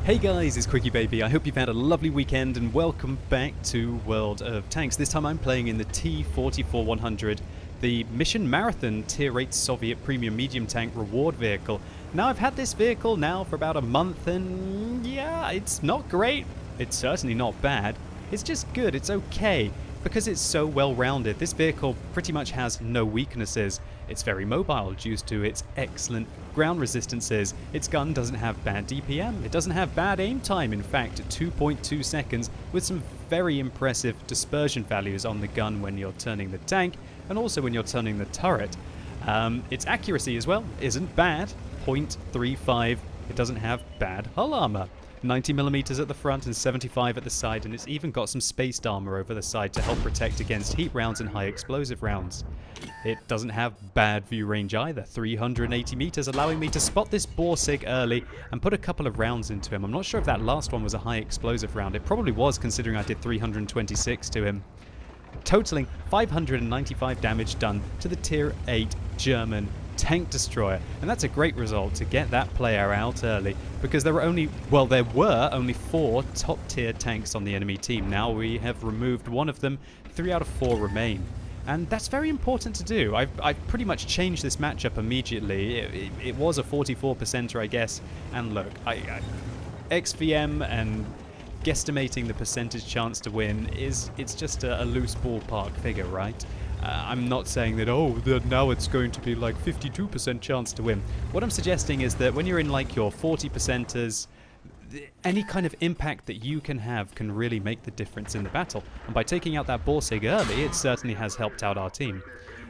Hey guys, it's QuickyBaby. I hope you've had a lovely weekend and welcome back to World of Tanks. This time I'm playing in the T-44-100, the Mission Marathon Tier 8 Soviet Premium Medium Tank Reward Vehicle. Now I've had this vehicle now for about a month and yeah, it's not great. It's certainly not bad. It's just good, it's okay. Because it's so well rounded, this vehicle pretty much has no weaknesses. It's very mobile due to its excellent ground resistances. Its gun doesn't have bad DPM. It doesn't have bad aim time, in fact, at 2.2 seconds, with some very impressive dispersion values on the gun when you're turning the tank and also when you're turning the turret. Its accuracy as well isn't bad, 0.35. It doesn't have bad hull armor. 90mm at the front and 75 at the side, and it's even got some spaced armor over the side to help protect against heat rounds and high explosive rounds. It doesn't have bad view range either, 380 meters, allowing me to spot this Borsig early and put a couple of rounds into him. I'm not sure if that last one was a high explosive round. It probably was, considering I did 326 to him. Totaling 595 damage done to the Tier 8 German tank destroyer, and that's a great result to get that player out early, because there were only 4 top tier tanks on the enemy team. Now we have removed one of them, 3 out of 4 remain, and that's very important to do. I've pretty much changed this matchup immediately. It was a 44%er, I guess, and look, XVM and guesstimating the percentage chance to win it's just a loose ballpark figure, right? I'm not saying that, now it's going to be like 52% chance to win. What I'm suggesting is that when you're in like your 40%ers, any kind of impact that you can have can really make the difference in the battle. And by taking out that Borsig early, it certainly has helped out our team.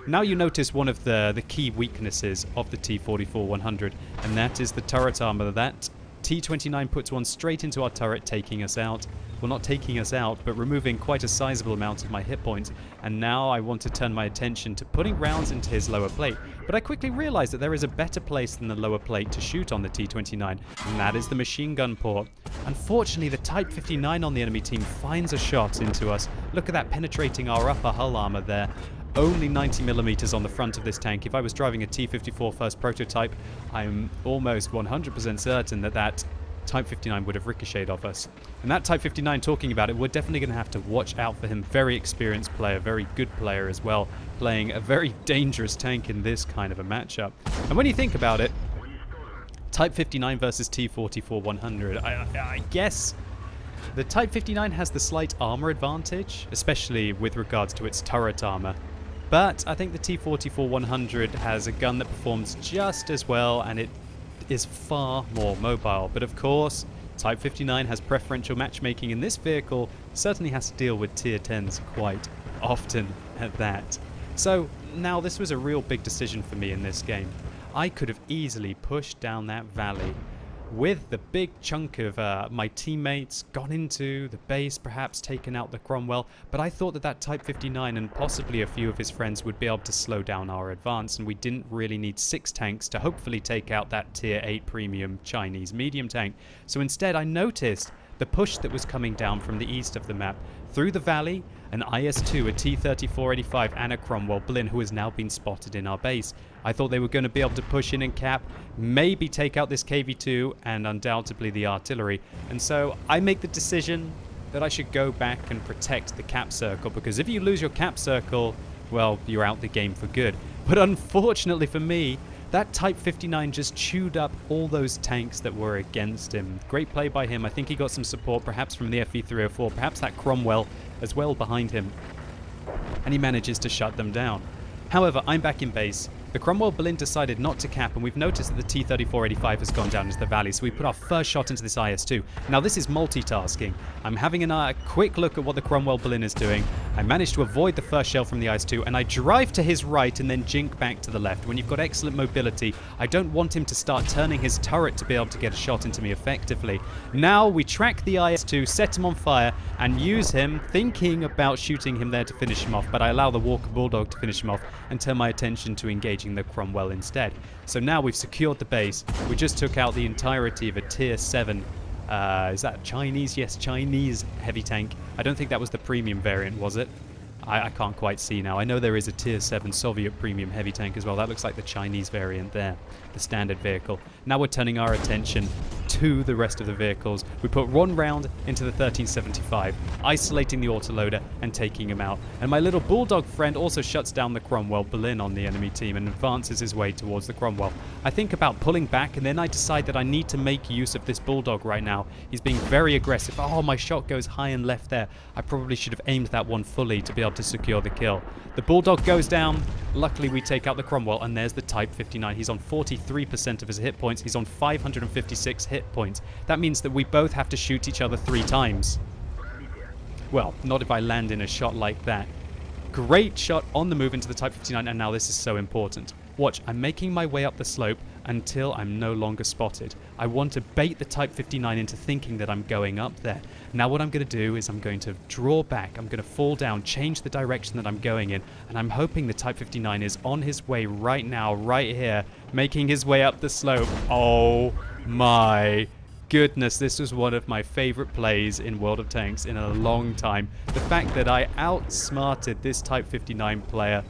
Now you notice one of the key weaknesses of the T-44-100, and that is the turret armor. That T-29 puts one straight into our turret, taking us out. Well, not taking us out, but removing quite a sizable amount of my hit points. And now I want to turn my attention to putting rounds into his lower plate. But I quickly realized that there is a better place than the lower plate to shoot on the T-29, and that is the machine gun port. Unfortunately, the Type 59 on the enemy team finds a shot into us. Look at that, penetrating our upper hull armor there. Only 90mm on the front of this tank. If I was driving a T-54 first prototype, I'm almost 100% certain that Type 59 would have ricocheted off us. And that Type 59, talking about it, we're definitely going to have to watch out for him. Very experienced player, very good player as well, playing a very dangerous tank in this kind of a matchup. And when you think about it, Type 59 versus T-44-100, I guess the Type 59 has the slight armor advantage, especially with regards to its turret armor. But I think the T-44-100 has a gun that performs just as well, and it is far more mobile. But of course, Type 59 has preferential matchmaking in this vehicle, certainly has to deal with Tier 10s quite often at that. So now this was a real big decision for me in this game. I could have easily pushed down that valley with the big chunk of my teammates, gone into the base, perhaps taken out the Cromwell, but I thought that Type 59 and possibly a few of his friends would be able to slow down our advance, and we didn't really need 6 tanks to hopefully take out that Tier 8 premium Chinese medium tank. So instead I noticed the push that was coming down from the east of the map, through the valley, an IS-2, a T-34-85 and a Cromwell Blin, who has now been spotted in our base. I thought they were going to be able to push in and cap, maybe take out this KV-2 and undoubtedly the artillery. And so I make the decision that I should go back and protect the cap circle, because if you lose your cap circle, well, you're out the game for good. But unfortunately for me, that Type 59 just chewed up all those tanks that were against him. Great play by him. I think he got some support, perhaps from the FE-304, perhaps that Cromwell as well behind him. And he manages to shut them down. However, I'm back in base. The Cromwell Berlin decided not to cap, and we've noticed that the T-34-85 has gone down into the valley, so we put our first shot into this IS-2. Now this is multitasking. I'm having a quick look at what the Cromwell Berlin is doing. I managed to avoid the first shell from the IS-2, and I drive to his right and then jink back to the left. When you've got excellent mobility, I don't want him to start turning his turret to be able to get a shot into me effectively. Now we track the IS-2, set him on fire, and use him, thinking about shooting him there to finish him off, but I allow the Walker Bulldog to finish him off and turn my attention to engaging the Cromwell instead. So now we've secured the base. We just took out the entirety of a Tier 7, is that Chinese? Yes, Chinese heavy tank. I don't think that was the premium variant, was it? I can't quite see now. I know there is a Tier 7 Soviet premium heavy tank as well. That looks like the Chinese variant there, the standard vehicle. Now we're turning our attention to the rest of the vehicles. We put one round into the 1375, isolating the autoloader and taking him out. And my little bulldog friend also shuts down the Cromwell Berlin on the enemy team and advances his way towards the Cromwell. I think about pulling back, and then I decide that I need to make use of this bulldog right now. He's being very aggressive. Oh, my shot goes high and left there. I probably should have aimed that one fully to be able to secure the kill. The bulldog goes down. Luckily, we take out the Cromwell, and there's the Type 59. He's on 43% of his hit points. He's on 556 hit points. That means that we both have to shoot each other 3 times. Well, not if I land in a shot like that. Great shot on the move into the Type 59, and now this is so important. Watch, I'm making my way up the slope until I'm no longer spotted. I want to bait the Type 59 into thinking that I'm going up there. Now what I'm going to do is I'm going to draw back, I'm going to fall down, change the direction that I'm going in, and I'm hoping the Type 59 is on his way right now, right here, making his way up the slope. Oh my goodness, this was one of my favorite plays in World of Tanks in a long time. The fact that I outsmarted this Type 59 player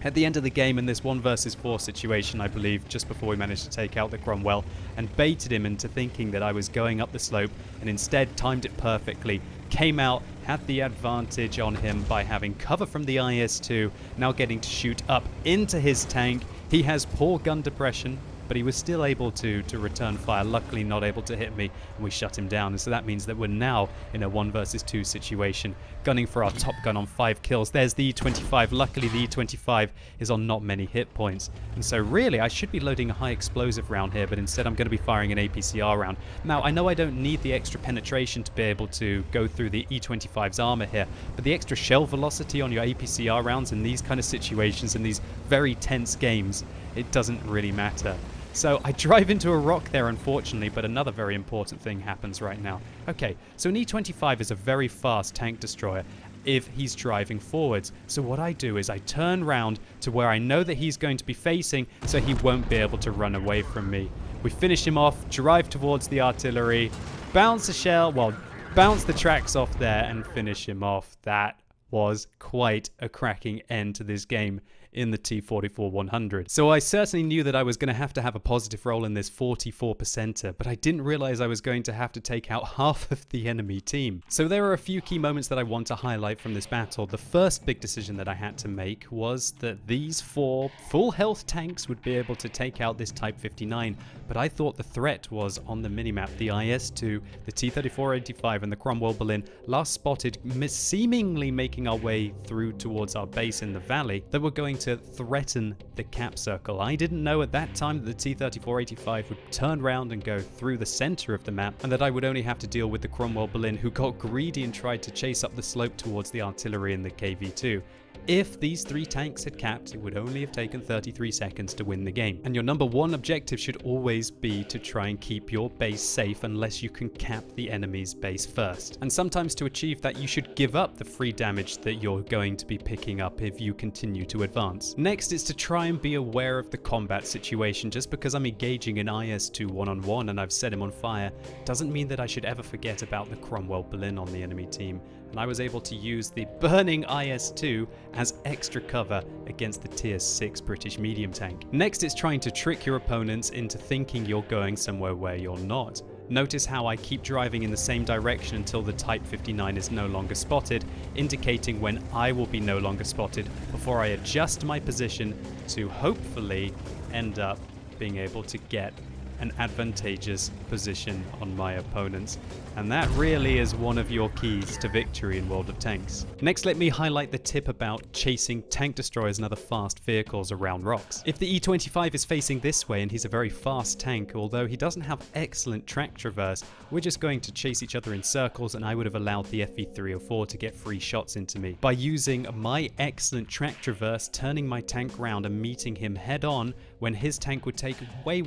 at the end of the game in this 1 versus 4 situation, I believe, just before we managed to take out the Cromwell, and baited him into thinking that I was going up the slope, and instead timed it perfectly, came out, had the advantage on him by having cover from the IS-2, now getting to shoot up into his tank. He has poor gun depression, but he was still able to return fire, luckily not able to hit me, and we shut him down. And so that means that we're now in a 1 versus 2 situation, gunning for our top gun on 5 kills. There's the E25. Luckily, the E25 is on not many hit points. And so really, I should be loading a high explosive round here, but instead I'm going to be firing an APCR round. Now, I know I don't need the extra penetration to be able to go through the E25's armor here, but the extra shell velocity on your APCR rounds in these kind of situations, in these very tense games, it doesn't really matter. So I drive into a rock there, unfortunately, but another very important thing happens right now. Okay, so an E25 is a very fast tank destroyer if he's driving forwards. So what I do is I turn round to where I know that he's going to be facing, so he won't be able to run away from me. We finish him off, drive towards the artillery, bounce a shell, well, bounce the tracks off there and finish him off. That was quite a cracking end to this game in the T44-100. So I certainly knew that I was going to have a positive roll in this 44%er, but I didn't realize I was going to have to take out half of the enemy team. So there are a few key moments that I want to highlight from this battle. The first big decision that I had to make was that these 4 full health tanks would be able to take out this Type 59, but I thought the threat was on the minimap. The IS-2, the T-34-85 and the Cromwell Berlin, last spotted seemingly making our way through towards our base in the valley, that were going to threaten the cap circle. I didn't know at that time that the T-34-85 would turn around and go through the center of the map, and that I would only have to deal with the Cromwell Berlin, who got greedy and tried to chase up the slope towards the artillery and the KV-2. If these 3 tanks had capped, it would only have taken 33 seconds to win the game. And your number 1 objective should always be to try and keep your base safe unless you can cap the enemy's base first. And sometimes to achieve that, you should give up the free damage that you're going to be picking up if you continue to advance. Next is to try and be aware of the combat situation. Just because I'm engaging an IS-2 one-on-one and I've set him on fire, doesn't mean that I should ever forget about the Cromwell Berlin on the enemy team. And I was able to use the burning IS-2 as extra cover against the Tier 6 British medium tank. Next, it's trying to trick your opponents into thinking you're going somewhere where you're not. Notice how I keep driving in the same direction until the Type 59 is no longer spotted, indicating when I will be no longer spotted before I adjust my position to hopefully end up being able to get an advantageous position on my opponents. And that really is one of your keys to victory in World of Tanks. Next, let me highlight the tip about chasing tank destroyers and other fast vehicles around rocks. If the E25 is facing this way and he's a very fast tank, although he doesn't have excellent track traverse, we're just going to chase each other in circles, and I would have allowed the FV304 to get free shots into me. By using my excellent track traverse, turning my tank round and meeting him head on when his tank would take way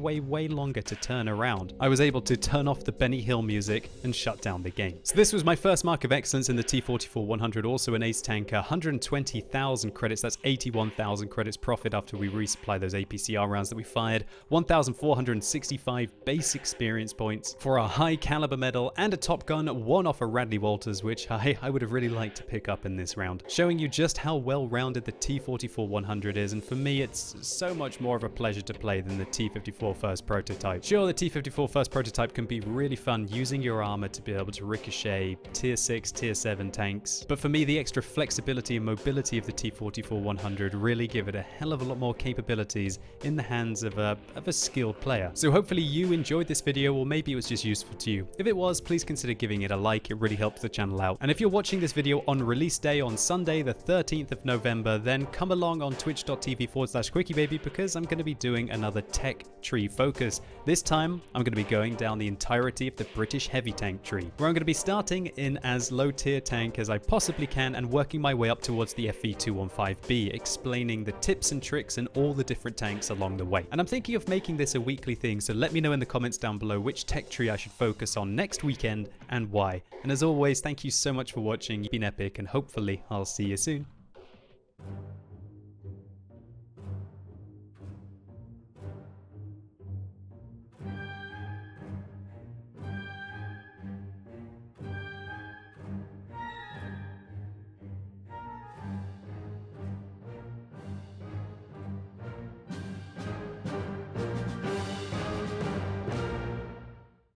longer to turn around, I was able to turn off the Benny Hill music and shut down the game. So this was my first mark of excellence in the T44-100, also an ace tanker, 120,000 credits, that's 81,000 credits profit after we resupply those APCR rounds that we fired, 1,465 base experience points for a high caliber medal, and a Top Gun, 1 off a Radley Walters, which I would have really liked to pick up in this round, showing you just how well rounded the T44-100 is. And for me, it's so much more of a pleasure to play than the T-54 First Prototype. Sure, the T-54 First Prototype can be really fun using your armor to be able to ricochet tier 6, tier 7 tanks, but for me the extra flexibility and mobility of the T-44-100 really give it a hell of a lot more capabilities in the hands of a skilled player. So hopefully you enjoyed this video, or maybe it was just useful to you. If it was, please consider giving it a like, it really helps the channel out. And if you're watching this video on release day on Sunday the 13th of November, then come along on twitch.tv/QuickyBaby because I'm going to be doing another tech tree focus. This time I'm going to be going down the entirety of the British heavy tank tree, where I'm going to be starting in as low tier tank as I possibly can and working my way up towards the FV215B, explaining the tips and tricks and all the different tanks along the way. And I'm thinking of making this a weekly thing, so let me know in the comments down below which tech tree I should focus on next weekend and why. And as always, thank you so much for watching. You've been epic, and hopefully I'll see you soon.